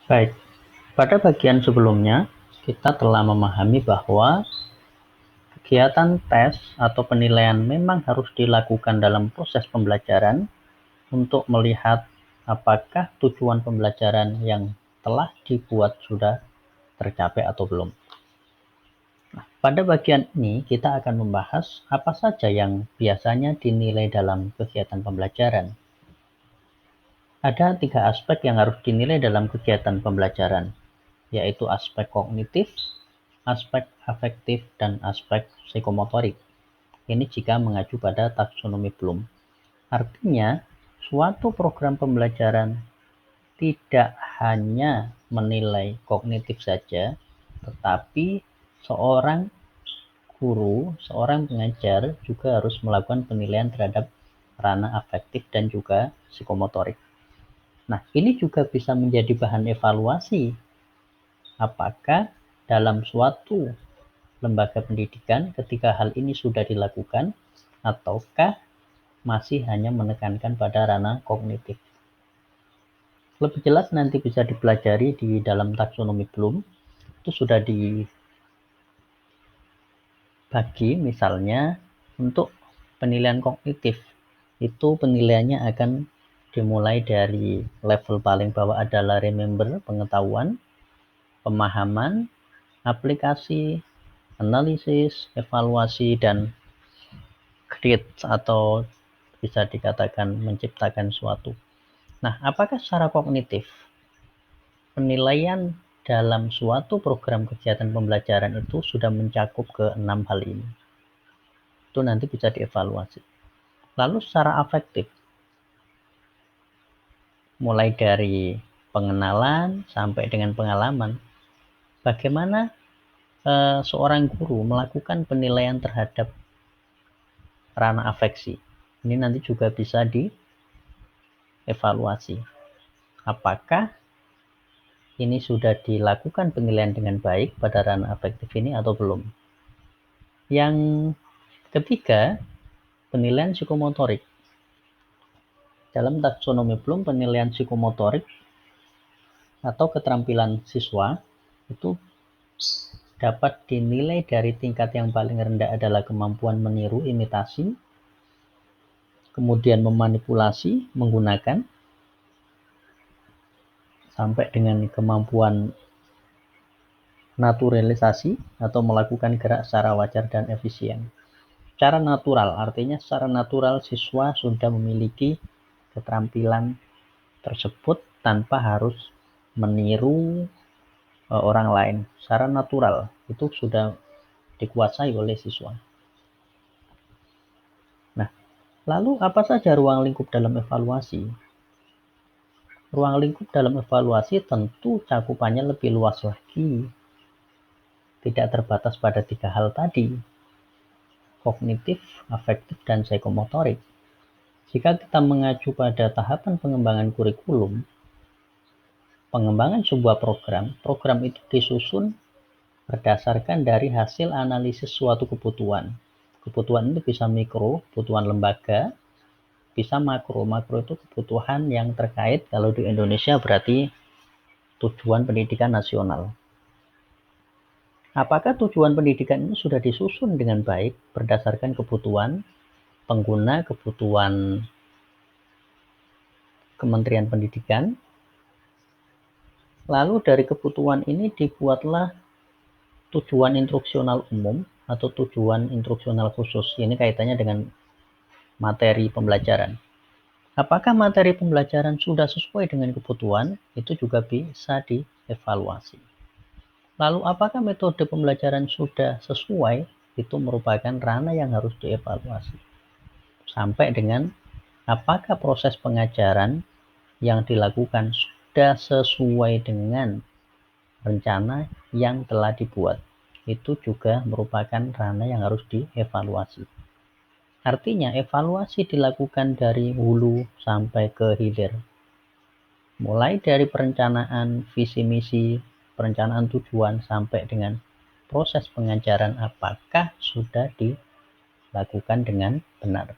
Baik, pada bagian sebelumnya kita telah memahami bahwa kegiatan tes atau penilaian memang harus dilakukan dalam proses pembelajaran untuk melihat apakah tujuan pembelajaran yang telah dibuat sudah tercapai atau belum. Nah, pada bagian ini kita akan membahas apa saja yang biasanya dinilai dalam kegiatan pembelajaran. Ada 3 aspek yang harus dinilai dalam kegiatan pembelajaran, yaitu aspek kognitif, aspek afektif, dan aspek psikomotorik. Ini jika mengacu pada taksonomi Bloom. Artinya, suatu program pembelajaran tidak hanya menilai kognitif saja, tetapi seorang guru, seorang pengajar juga harus melakukan penilaian terhadap ranah afektif dan juga psikomotorik. Nah, ini juga bisa menjadi bahan evaluasi apakah dalam suatu lembaga pendidikan ketika hal ini sudah dilakukan ataukah masih hanya menekankan pada ranah kognitif. Lebih jelas nanti bisa dipelajari di dalam taksonomi Bloom. Itu sudah dibagi misalnya untuk penilaian kognitif. Itu penilaiannya akan dimulai dari level paling bawah adalah remember, pengetahuan, pemahaman, aplikasi, analisis, evaluasi, dan create atau bisa dikatakan menciptakan suatu. Nah, apakah secara kognitif penilaian dalam suatu program kegiatan pembelajaran itu sudah mencakup ke 6 hal ini? Itu nanti bisa dievaluasi. Lalu secara afektif, mulai dari pengenalan sampai dengan pengalaman, bagaimana seorang guru melakukan penilaian terhadap ranah afeksi. Ini nanti juga bisa dievaluasi. Apakah ini sudah dilakukan penilaian dengan baik pada ranah afektif ini atau belum? Yang ketiga, penilaian psikomotorik. Dalam taksonomi Bloom, penilaian psikomotorik atau keterampilan siswa itu dapat dinilai dari tingkat yang paling rendah adalah kemampuan meniru, imitasi, kemudian memanipulasi, menggunakan, sampai dengan kemampuan naturalisasi atau melakukan gerak secara wajar dan efisien. Secara natural, artinya secara natural siswa sudah memiliki keterampilan tersebut tanpa harus meniru orang lain. Secara natural itu sudah dikuasai oleh siswa. Nah, lalu apa saja ruang lingkup dalam evaluasi? Ruang lingkup dalam evaluasi tentu cakupannya lebih luas lagi. Tidak terbatas pada 3 hal tadi, kognitif, afektif, dan psikomotorik. Jika kita mengacu pada tahapan pengembangan kurikulum, pengembangan sebuah program itu disusun berdasarkan dari hasil analisis suatu kebutuhan. Kebutuhan itu bisa mikro, kebutuhan lembaga, bisa makro. Makro itu kebutuhan yang terkait, kalau di Indonesia berarti tujuan pendidikan nasional. Apakah tujuan pendidikan ini sudah disusun dengan baik berdasarkan kebutuhan pengguna, kebutuhan Kementerian Pendidikan? Lalu dari kebutuhan ini dibuatlah tujuan instruksional umum atau tujuan instruksional khusus. Ini kaitannya dengan materi pembelajaran. Apakah materi pembelajaran sudah sesuai dengan kebutuhan? Itu juga bisa dievaluasi. Lalu apakah metode pembelajaran sudah sesuai? Itu merupakan ranah yang harus dievaluasi. Sampai dengan apakah proses pengajaran yang dilakukan sudah sesuai dengan rencana yang telah dibuat. Itu juga merupakan ranah yang harus dievaluasi. Artinya evaluasi dilakukan dari hulu sampai ke hilir. Mulai dari perencanaan visi misi, perencanaan tujuan sampai dengan proses pengajaran apakah sudah dilakukan dengan benar.